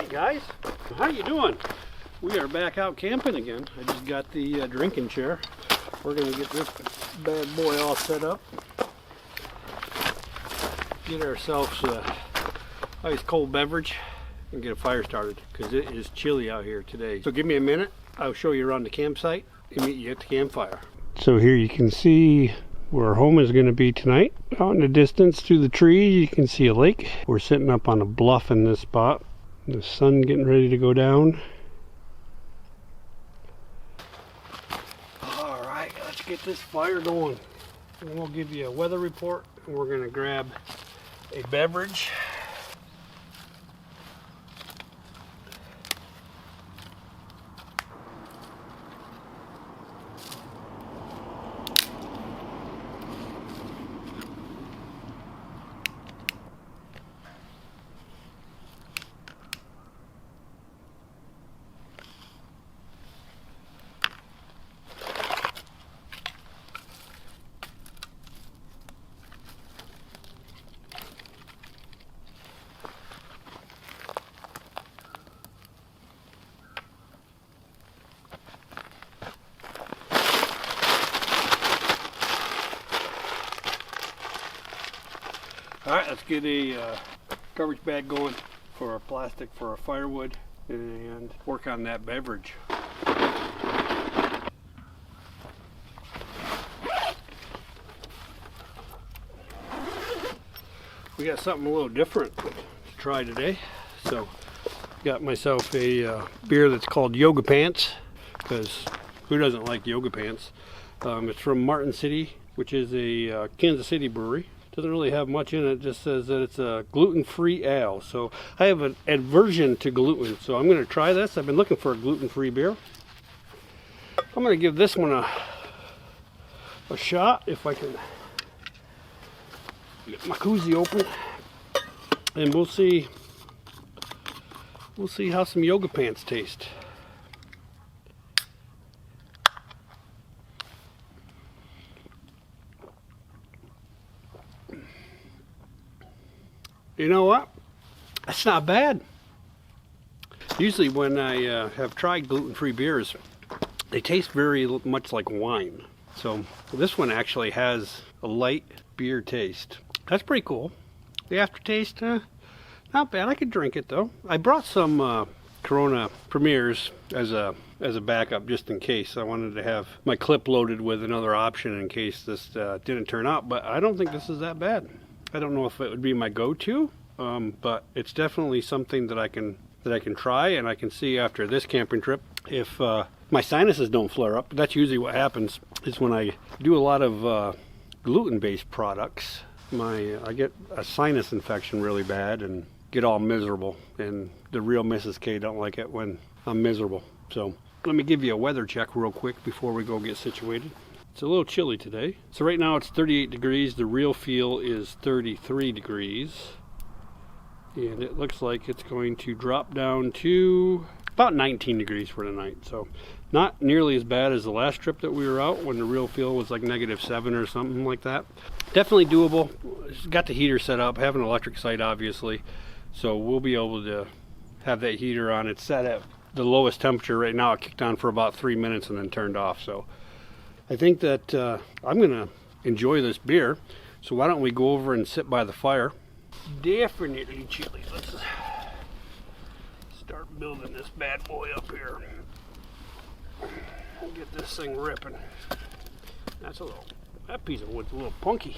Guys, how you doing? We are back out camping again. I just got the drinking chair. We're gonna get this bad boy all set up. Get ourselves a ice cold beverage and get a fire started because it is chilly out here today. So give me a minute. I'll show you around the campsite and meet you at the campfire. So here you can see where our home is going to be tonight. Out in the distance through the trees you can see a lake. We're sitting up on a bluff in this spot. The sun getting ready to go down. Alright, let's get this fire going. And we'll give you a weather report and we're going to grab a beverage. Alright, let's get a garbage bag going for our plastic for our firewood and work on that beverage. We got something a little different to try today. So, got myself a beer that's called Yoga Pants, because who doesn't like yoga pants? It's from Martin City, which is a Kansas City brewery. Doesn't really have much in it. It just says that it's a gluten-free ale. So I have an aversion to gluten, so I'm going to try this. I've been looking for a gluten-free beer. I'm going to give this one a shot if I can get my koozie open, and we'll see how some yoga pants taste. You know what? That's not bad. Usually when I have tried gluten-free beers, they taste very much like wine. So this one actually has a light beer taste. That's pretty cool. The aftertaste, not bad. I could drink it though. I brought some Corona Premiers as a backup just in case. I wanted to have my clip loaded with another option in case this didn't turn out, but I don't think this is that bad. I don't know if it would be my go-to, but it's definitely something that I can try, and I can see after this camping trip if my sinuses don't flare up. That's usually what happens is when I do a lot of gluten-based products, I get a sinus infection really bad and get all miserable, and the real Mrs. K don't like it when I'm miserable. So let me give you a weather check real quick before we go get situated. It's a little chilly today. So right now it's 38 degrees. The real feel is 33 degrees. And it looks like it's going to drop down to about 19 degrees for tonight. So not nearly as bad as the last trip that we were out when the real feel was like -7 or something like that. Definitely doable. Got the heater set up. Have an electric site obviously. So we'll be able to have that heater on. It's set at the lowest temperature right now. It kicked on for about 3 minutes and then turned off. So I think that I'm going to enjoy this beer. So why don't we go over and sit by the fire. Definitely chilly. Let's start building this bad boy up here. We'll get this thing ripping. That piece of wood's a little punky.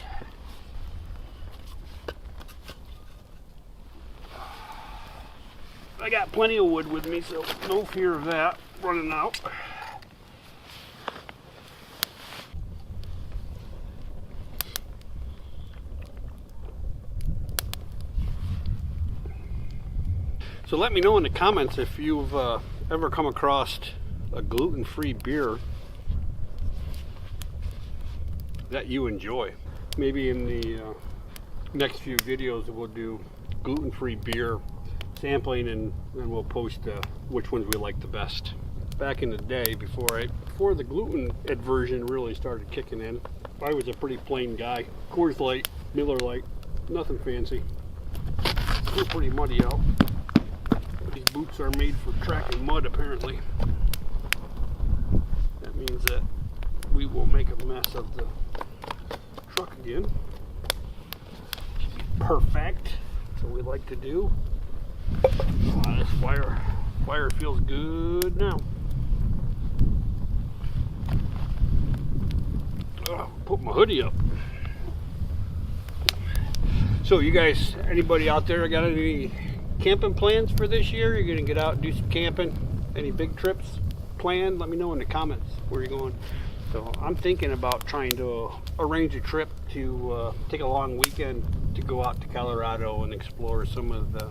I got plenty of wood with me, so no fear of that running out. So let me know in the comments if you've ever come across a gluten-free beer that you enjoy. Maybe in the next few videos we'll do gluten-free beer sampling, and we'll post which ones we like the best. Back in the day, before the gluten aversion really started kicking in, I was a pretty plain guy. Coors Light, Miller Lite, nothing fancy. Still pretty muddy out. These boots are made for tracking mud, apparently. That means that we will make a mess of the truck again. Should be perfect. That's what we like to do. Oh, this fire feels good now. Oh, put my hoodie up. So you guys, anybody out there got any camping plans for this year? You're gonna get out and do some camping? Any big trips planned? Let me know in the comments where you're going. So I'm thinking about trying to arrange a trip to take a long weekend to go out to Colorado and explore some of the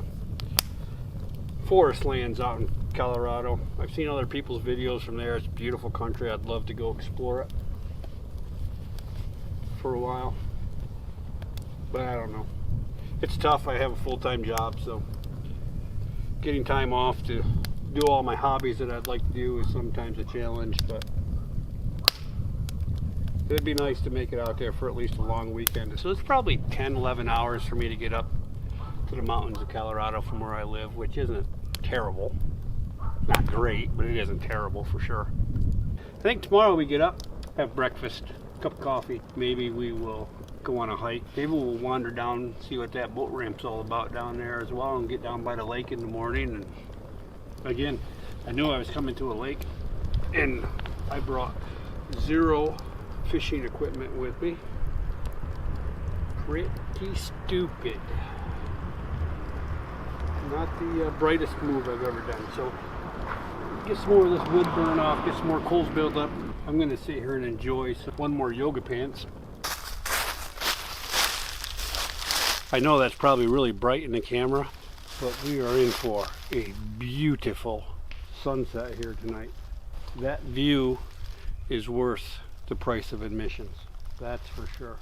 forest lands out in Colorado. I've seen other people's videos from there. It's a beautiful country. I'd love to go explore it for a while, but I don't know. It's tough. I have a full-time job, so getting time off to do all my hobbies that I'd like to do is sometimes a challenge, but it'd be nice to make it out there for at least a long weekend. So it's probably 10-11 hours for me to get up to the mountains of Colorado from where I live, which isn't terrible. Not great, but it isn't terrible for sure. I think tomorrow we get up, have breakfast, cup of coffee. Maybe we will go on a hike. Maybe we'll wander down, see what that boat ramp's all about down there as well, and get down by the lake in the morning. And again, I knew I was coming to a lake, and I brought zero fishing equipment with me. Pretty stupid. Not the brightest move I've ever done. So get some more of this wood burn off, get some more coals built up. I'm going to sit here and enjoy one more yoga pants. I know that's probably really bright in the camera, but we are in for a beautiful sunset here tonight. That view is worth the price of admissions, that's for sure.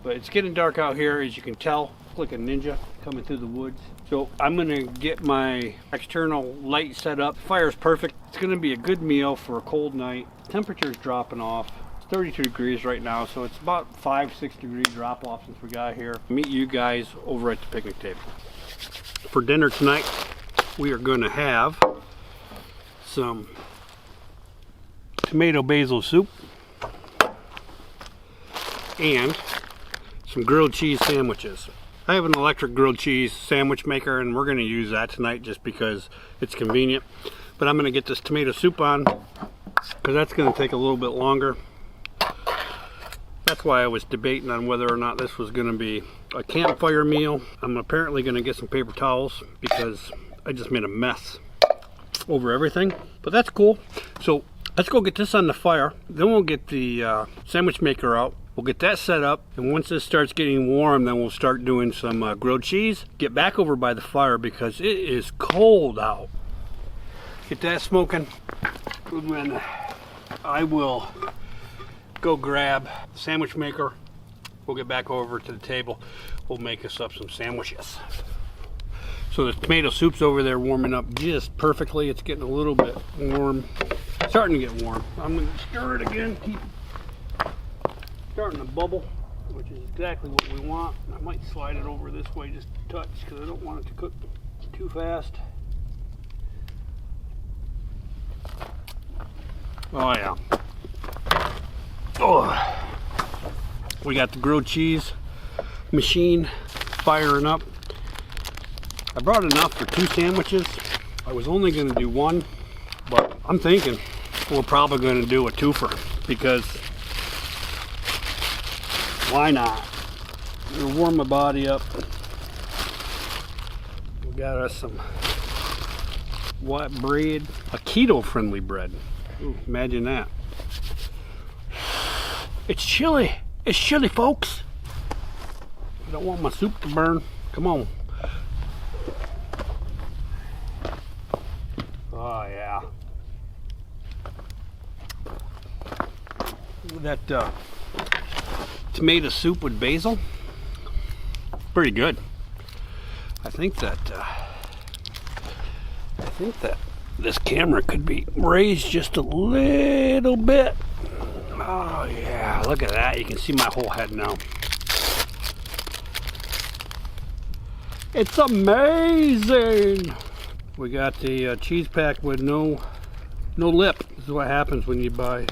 But it's getting dark out here, as you can tell. It's like a ninja coming through the woods. So I'm gonna get my external light set up. Fire's perfect. It's gonna be a good meal for a cold night. Temperature's dropping off. It's 32 degrees right now, so it's about 5-6 degree drop off since we got here. Meet you guys over at the picnic table. For dinner tonight, we are gonna have some tomato basil soup and some grilled cheese sandwiches. I have an electric grilled cheese sandwich maker, and we're going to use that tonight just because it's convenient. But I'm going to get this tomato soup on because that's going to take a little bit longer. That's why I was debating on whether or not this was going to be a campfire meal. I'm apparently going to get some paper towels because I just made a mess over everything. But that's cool. So let's go get this on the fire. Then we'll get the sandwich maker out. We'll get that set up, and once this starts getting warm, then we'll start doing some grilled cheese. Get back over by the fire because it is cold out. Get that smoking, and then I will go grab the sandwich maker. We'll get back over to the table. We'll make us up some sandwiches. So the tomato soup's over there warming up just perfectly. It's getting a little bit warm, starting to get warm. I'm going to stir it again, keep starting to bubble, which is exactly what we want. I might slide it over this way just a touch because I don't want it to cook too fast. Oh yeah. Oh, we got the grilled cheese machine firing up. I brought enough for 2 sandwiches. I was only going to do 1, but I'm thinking we're probably going to do a 2-fer because why not? It'll warm my body up. We got us some white bread, a keto-friendly bread. Ooh, imagine that. It's chilly. It's chilly, folks. I don't want my soup to burn. Come on. Oh yeah. That tomato soup with basil, pretty good. I think that this camera could be raised just a little bit. Oh yeah, look at that. You can see my whole head now. It's amazing. We got the cheese pack with no lip. This is what happens when you buy.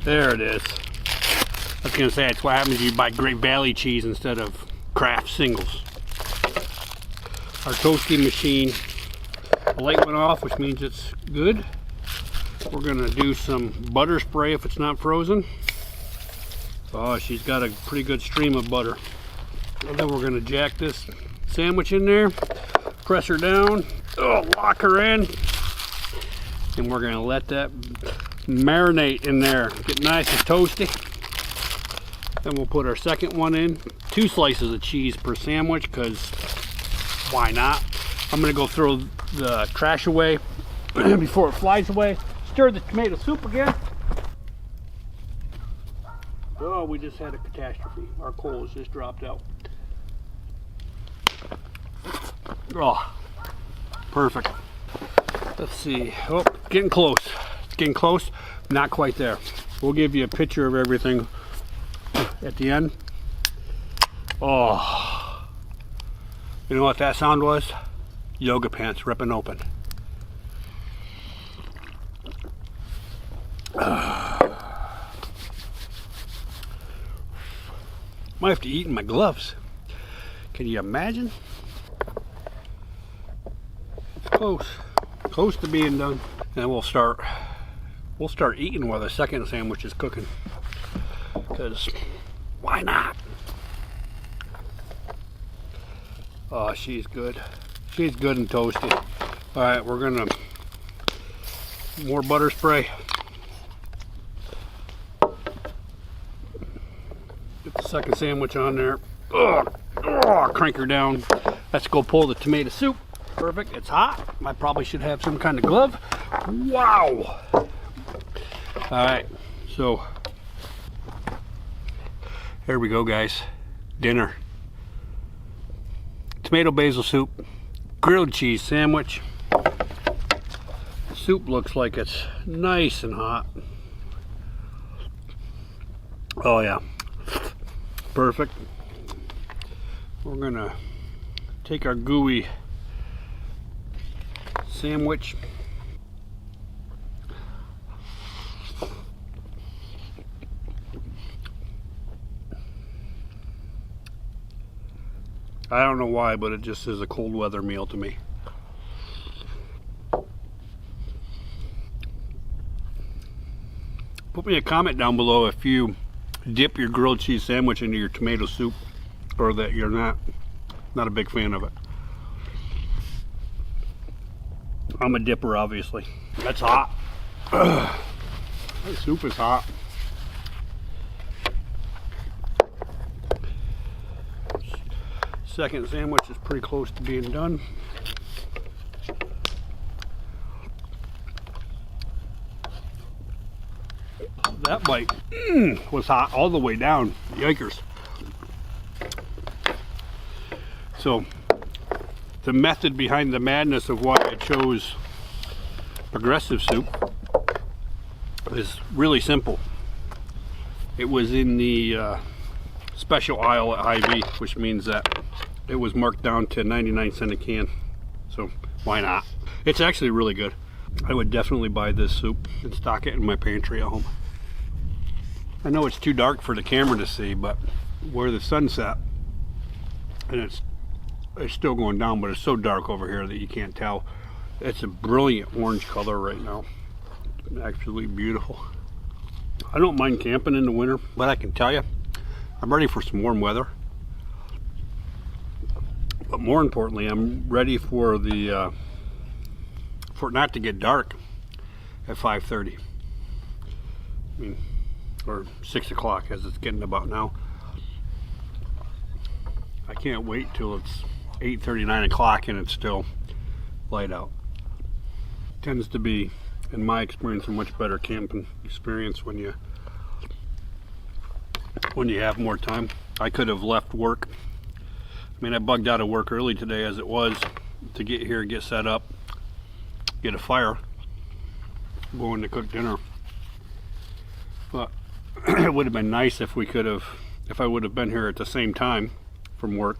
There it is. I was gonna say it's what happens when you buy Great Valley cheese instead of Kraft singles. Our toasting machine, the light went off, which means it's good. We're gonna do some butter spray if it's not frozen. Oh, she's got a pretty good stream of butter. And then we're gonna jack this sandwich in there, press her down, lock her in, and we're gonna let that marinate in there, get nice and toasty. Then we'll put our second one in, 2 slices of cheese per sandwich, because why not? I'm gonna go throw the trash away before it flies away. Stir the tomato soup again. Oh, we just had a catastrophe. Our coals just dropped out. Oh, perfect. Let's see. Oh, getting close. It's getting close. Not quite there. We'll give you a picture of everything at the end. Oh, you know what that sound was? Yoga pants ripping open. Might have to eat in my gloves. Can you imagine? Close to being done. And we'll start eating while the second sandwich is cooking. Because why not? Oh, she's good. She's good and toasty. All right, we're gonna more butter spray. Get the second sandwich on there. Crank her down. Let's go pull the tomato soup. Perfect. It's hot. I probably should have some kind of glove. Wow. All right. So here we go, guys. Dinner. Tomato basil soup, grilled cheese sandwich. Soup looks like it's nice and hot. Oh yeah. Perfect. We're gonna take our gooey sandwich. I don't know why, but it just is a cold weather meal to me. Put me a comment down below if you dip your grilled cheese sandwich into your tomato soup, or that you're not a big fan of it. I'm a dipper, obviously. That's hot. The soup is hot. Second sandwich is pretty close to being done. That bite was hot all the way down. Yikers. So the method behind the madness of why I chose progressive soup is really simple. It was in the special aisle at Hy-Vee, which means that it was marked down to 99 cents a can. So why not? It's actually really good. I would definitely buy this soup and stock it in my pantry at home. I know it's too dark for the camera to see, but where the sun's set, and it's still going down, but it's so dark over here that you can't tell. It's a brilliant orange color right now. Absolutely beautiful. I don't mind camping in the winter, but I can tell you, I'm ready for some warm weather. But more importantly, I'm ready for the for it not to get dark at 5:30. I mean, or 6 o'clock as it's getting about now. I can't wait till it's 8:30, 9 o'clock and it's still light out. Tends to be, in my experience, a much better camping experience when you have more time. I could have left work. I mean, I bugged out of work early today as it was to get here, get set up, get a fire, going to cook dinner. But it would have been nice if I would have been here at the same time from work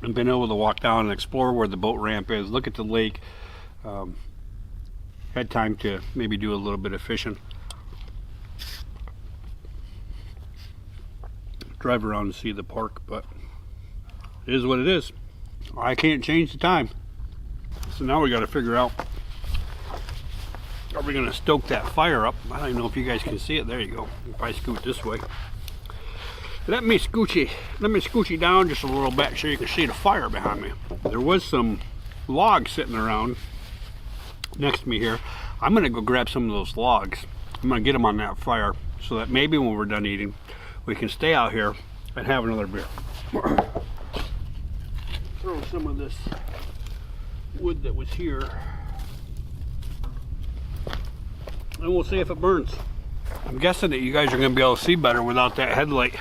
and been able to walk down and explore where the boat ramp is, look at the lake. Had time to maybe do a little bit of fishing. Drive around and see the park, but it is what it is. I can't change the time. So now we got to figure out, are we going to stoke that fire up? I don't even know if you guys can see it. There you go. If I scoot this way. Let me scoochie down just a little bit so you can see the fire behind me. There was some logs sitting around next to me here. I'm going to go grab some of those logs. I'm going to get them on that fire so that maybe when we're done eating, we can stay out here and have another beer. Throw some of this wood that was here, and we'll see if it burns. I'm guessing that you guys are going to be able to see better without that headlight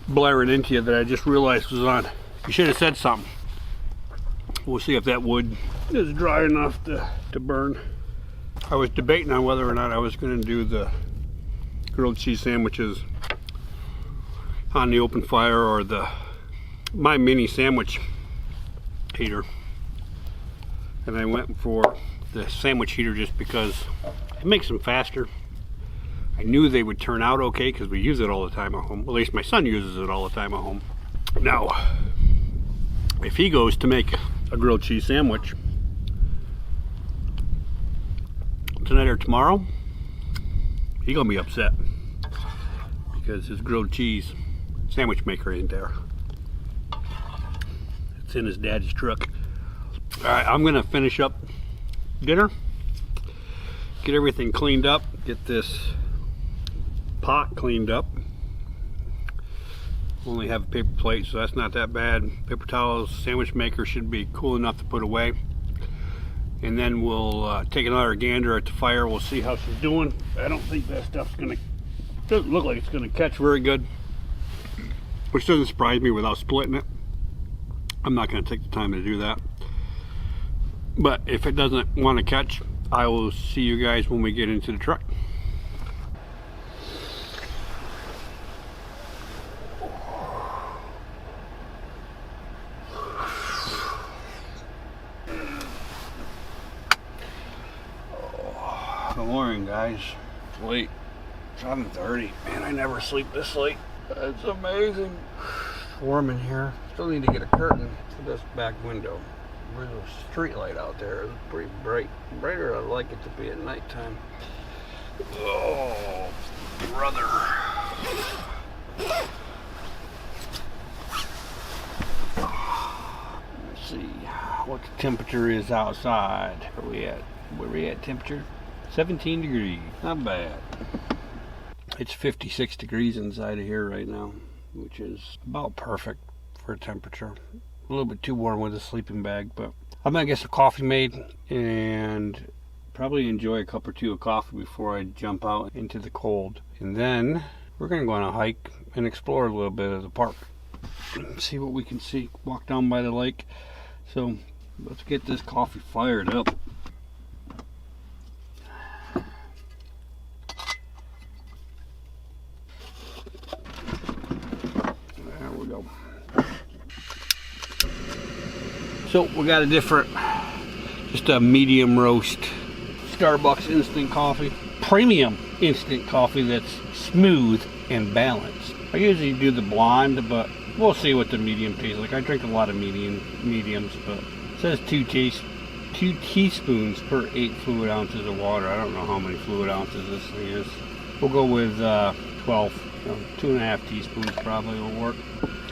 blaring into you that I just realized was on. You should have said something. We'll see if that wood is dry enough to burn. I was debating on whether or not I was going to do the grilled cheese sandwiches on the open fire or my mini sandwich heater, and I went for the sandwich heater just because it makes them faster. I knew they would turn out okay because we use it all the time at home. Well, at least my son uses it all the time at home. Now, if he goes to make a grilled cheese sandwich tonight or tomorrow, he's gonna be upset because his grilled cheese sandwich maker ain't there. It's in his daddy's truck. All right, I'm gonna finish up dinner, get everything cleaned up, get this pot cleaned up. Only have a paper plate, so that's not that bad. Paper towels, sandwich maker should be cool enough to put away. And then we'll take another gander at the fire. We'll see how she's doing. I don't think that stuff's doesn't look like it's gonna catch very good, which doesn't surprise me without splitting it. I'm not gonna take the time to do that. But if it doesn't want to catch, I will see you guys when we get into the truck. Good morning, guys. It's late. 7:30. Man, I never sleep this late. It's amazing. It's warm in here. Still need to get a curtain for this back window. There's a street light out there. It's pretty bright. Brighter than I'd like it to be at nighttime. Oh, brother. Let's see what the temperature is outside. Where we at temperature? 17 degrees. Not bad. It's 56 degrees inside of here right now, which is about perfect for temperature. A little bit too warm with a sleeping bag, but I'm gonna get some coffee made and probably enjoy a cup or two of coffee before I jump out into the cold. And then we're gonna go on a hike and explore a little bit of the park. See what we can see. Walk down by the lake. So let's get this coffee fired up. There we go. So we got just a medium roast Starbucks instant coffee. Premium instant coffee that's smooth and balanced. I usually do the blonde, but we'll see what the medium tastes like. I drink a lot of mediums, but it says 2 teaspoons per 8 fluid ounces of water. I don't know how many fluid ounces this thing is. We'll go with 12. 2.5 teaspoons probably will work.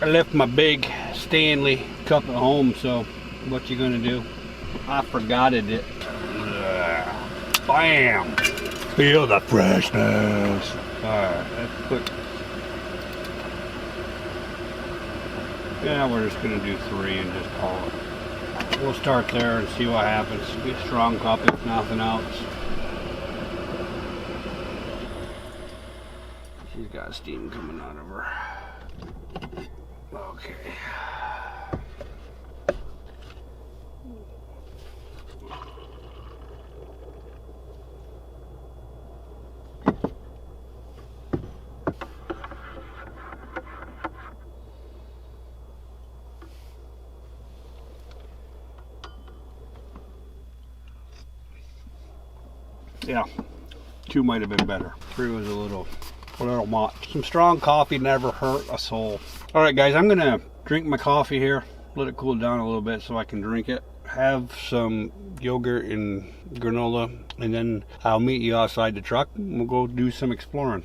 I left my big Stanley cup at home, so what you gonna do? I forgotted it. Bam! Feel the freshness. Alright, let's put. Yeah, we're just gonna do 3 and just call it. We'll start there and see what happens. Be a strong cup if nothing else. She's got steam coming out of her. Okay. Yeah, 2 might have been better. 3 was a little much. Some strong coffee never hurt a soul. All right, guys, I'm gonna drink my coffee here, let it cool down a little bit so I can drink it. Have some yogurt and granola, and then I'll meet you outside the truck and we'll go do some exploring.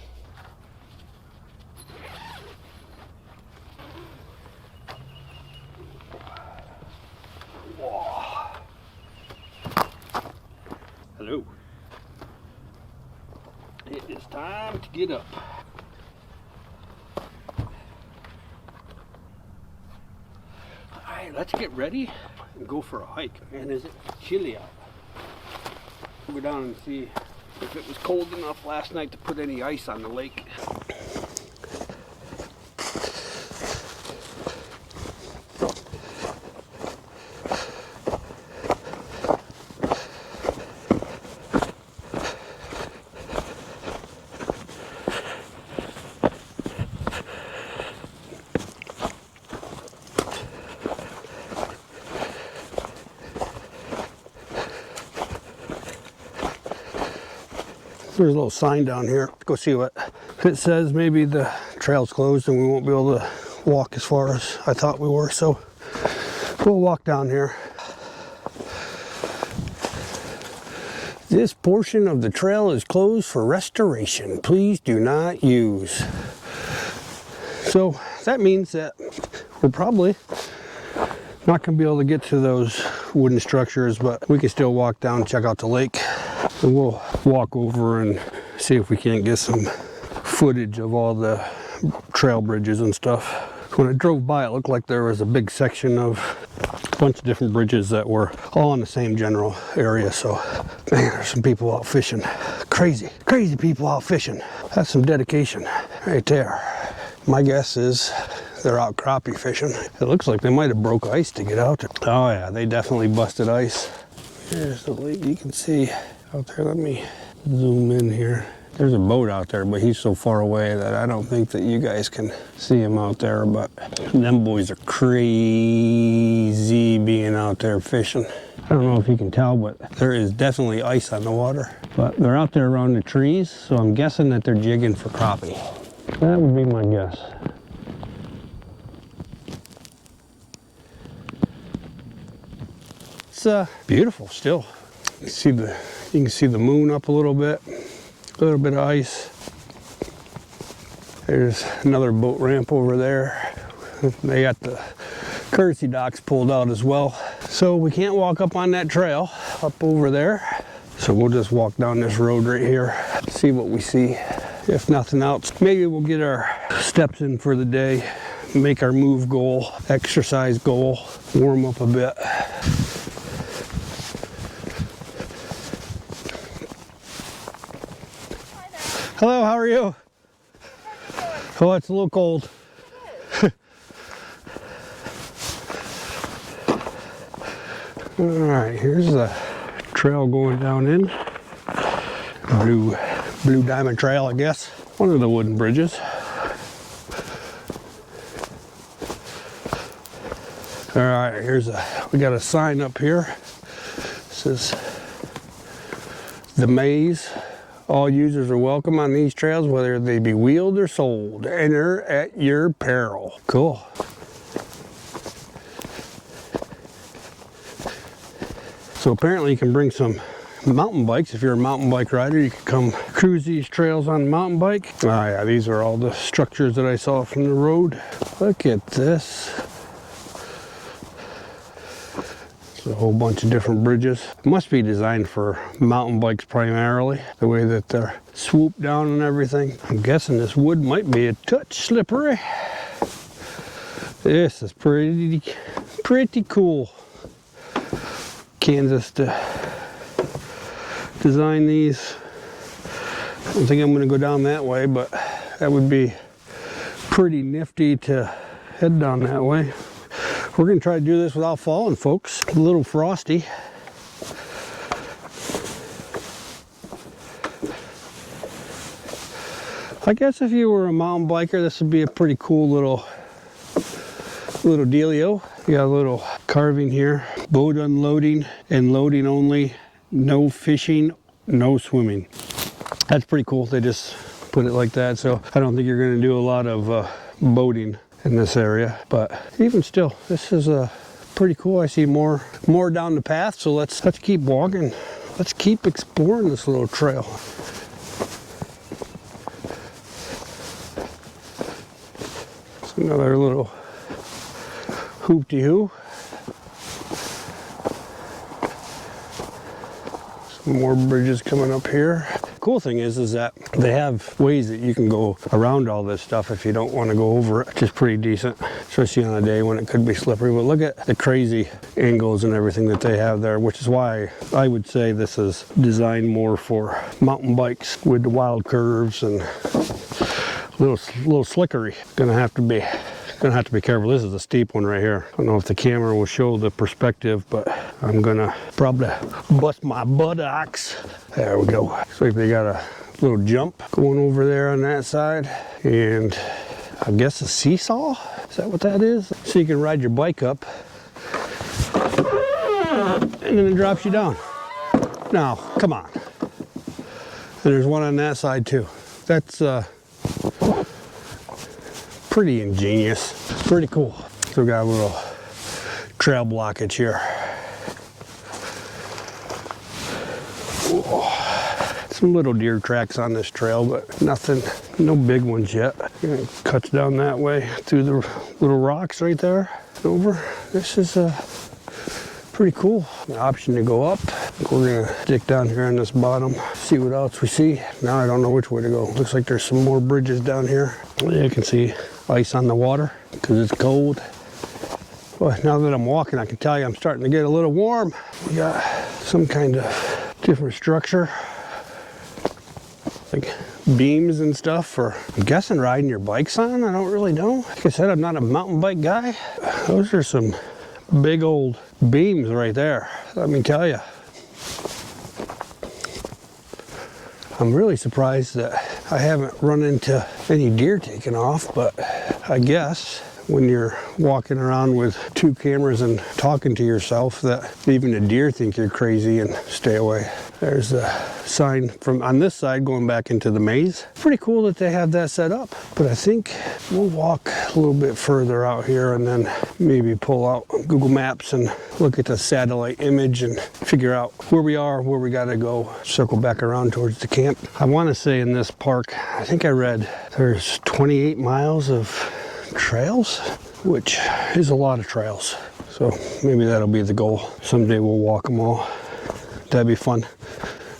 Whoa. Hello. It is time to get up. Alright, let's get ready and go for a hike. Man, is it chilly out. We'll go down and see if it was cold enough last night to put any ice on the lake. There's a little sign down here. Let's go see what if it says. Maybe the trail's closed and we won't be able to walk as far as I thought we were, so we'll walk down here. This portion of the trail is closed for restoration. Please do not use. So that means that we're probably not going to be able to get to those wooden structures, but we can still walk down and check out the lake. And we'll walk over and see if we can't get some footage of all the trail bridges and stuff. When I drove by, it looked like there was a big section of a bunch of different bridges that were all in the same general area. So, man, there's some people out fishing. Crazy, crazy people out fishing. That's some dedication right there. My guess is they're out crappie fishing. It looks like they might have broke ice to get out there. Oh yeah, they definitely busted ice. Here's the lake you can see out there. Let me zoom in here. There's a boat out there, but he's so far away that I don't think that you guys can see him out there, but them boys are crazy being out there fishing. I don't know if you can tell, but there is definitely ice on the water. But they're out there around the trees, so I'm guessing that they're jigging for crappie. That would be my guess. It's beautiful still. You can see the moon up a little bit of ice. There's another boat ramp over there. They got the courtesy docks pulled out as well. So we can't walk up on that trail up over there. So we'll just walk down this road right here, see what we see. If nothing else, maybe we'll get our steps in for the day, make our move goal, exercise goal, warm up a bit. Hello, how are you? Oh, it's a little cold. All right, here's the trail going down in. Blue Diamond Trail, I guess. One of the wooden bridges. All right, we got a sign up here. It says, "The maze. All users are welcome on these trails, whether they be wheeled or sold. Enter at your peril." Cool. So apparently you can bring some mountain bikes. If you're a mountain bike rider, you can come cruise these trails on a mountain bike. Oh yeah, these are all the structures that I saw from the road. Look at this. A whole bunch of different bridges. It must be designed for mountain bikes primarily, the way that they're swooped down and everything. I'm guessing this wood might be a touch slippery. This is pretty cool. Kansas to design these. I don't think I'm going to go down that way, but that would be pretty nifty to head down that way. We're going to try to do this without falling, folks. A little frosty. I guess if you were a mountain biker, this would be a pretty cool little dealio. You got a little carving here. Boat unloading and loading only. No fishing no swimming. That's pretty cool. They just put it like that. So I don't think you're going to do a lot of boating in this area, but even still, this is pretty cool. I see more down the path, so let's keep walking. Let's keep exploring this little trail. It's another little hoop-de-hoo. Some more bridges coming up here. Cool thing is that they have ways that you can go around all this stuff if you don't want to go over it, which is pretty decent, especially on a day when it could be slippery. But look at the crazy angles and everything that they have there, which is why I would say this is designed more for mountain bikes with the wild curves and little slickery. Gonna have to be careful. This is a steep one right here. I don't know if the camera will show the perspective, but I'm gonna probably bust my buttocks. There we go. So they got a little jump going over there on that side, and I guess a seesaw. Is that what that is? So you can ride your bike up, and then it drops you down. Now, come on. And there's one on that side too. That's pretty ingenious, pretty cool. So we got a little trail blockage here. Whoa. Some little deer tracks on this trail, but nothing, no big ones yet. It cuts down that way through the little rocks right there, over. This is pretty cool. An option to go up. We're gonna stick down here on this bottom, see what else we see. Now I don't know which way to go. Looks like there's some more bridges down here. You can see ice on the water because it's cold. But now that I'm walking, I can tell you I'm starting to get a little warm. We got some kind of different structure, like beams and stuff for, I'm guessing, riding your bikes on. I don't really know. Like I said, I'm not a mountain bike guy. Those are some big old beams right there. Let me tell you. I'm really surprised that I haven't run into any deer taking off, but I guess when you're walking around with two cameras and talking to yourself, that even the deer think you're crazy and stay away. There's a sign from on this side going back into the maze. Pretty cool that they have that set up, but I think we'll walk a little bit further out here and then maybe pull out Google Maps and look at the satellite image and figure out where we are, where we gotta go, circle back around towards the camp. I wanna say in this park, I think I read there's 28 miles of trails, which is a lot of trails. So maybe that'll be the goal. Someday we'll walk them all. That'd be fun.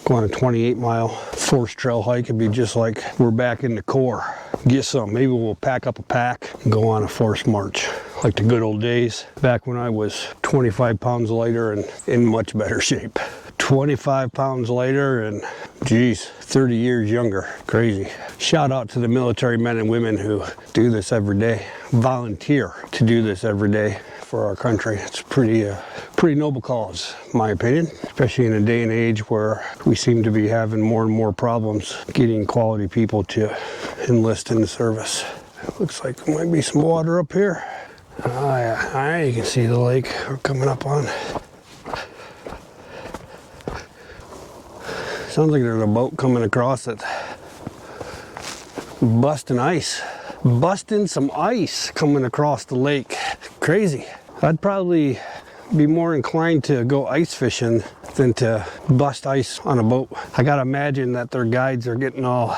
Go on a 28-mile forest trail hike. It'd be just like we're back in the core. Get some. Maybe we'll pack up a pack and go on a forest march like the good old days back when I was 25 pounds lighter and in much better shape. 25 pounds lighter and geez, 30 years younger. Crazy. Shout out to the military men and women who do this every day, volunteer to do this every day for our country. It's a pretty noble cause, in my opinion, especially in a day and age where we seem to be having more and more problems getting quality people to enlist in the service. It looks like there might be some water up here. Oh yeah, you can see the lake we're coming up on. Sounds like there's a boat coming across it. Busting some ice coming across the lake. Crazy. I'd probably be more inclined to go ice fishing than to bust ice on a boat. I gotta imagine that their guides are getting all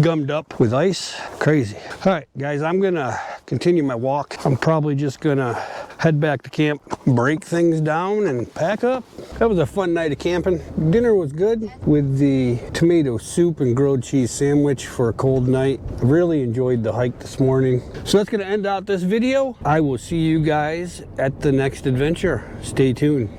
gummed up with ice. Crazy. All right, guys, I'm gonna continue my walk. I'm probably just gonna head back to camp, break things down and pack up. That was a fun night of camping. Dinner was good with the tomato soup and grilled cheese sandwich for a cold night. I really enjoyed the hike this morning. So that's gonna end out this video. I will see you guys at the next adventure. Stay tuned.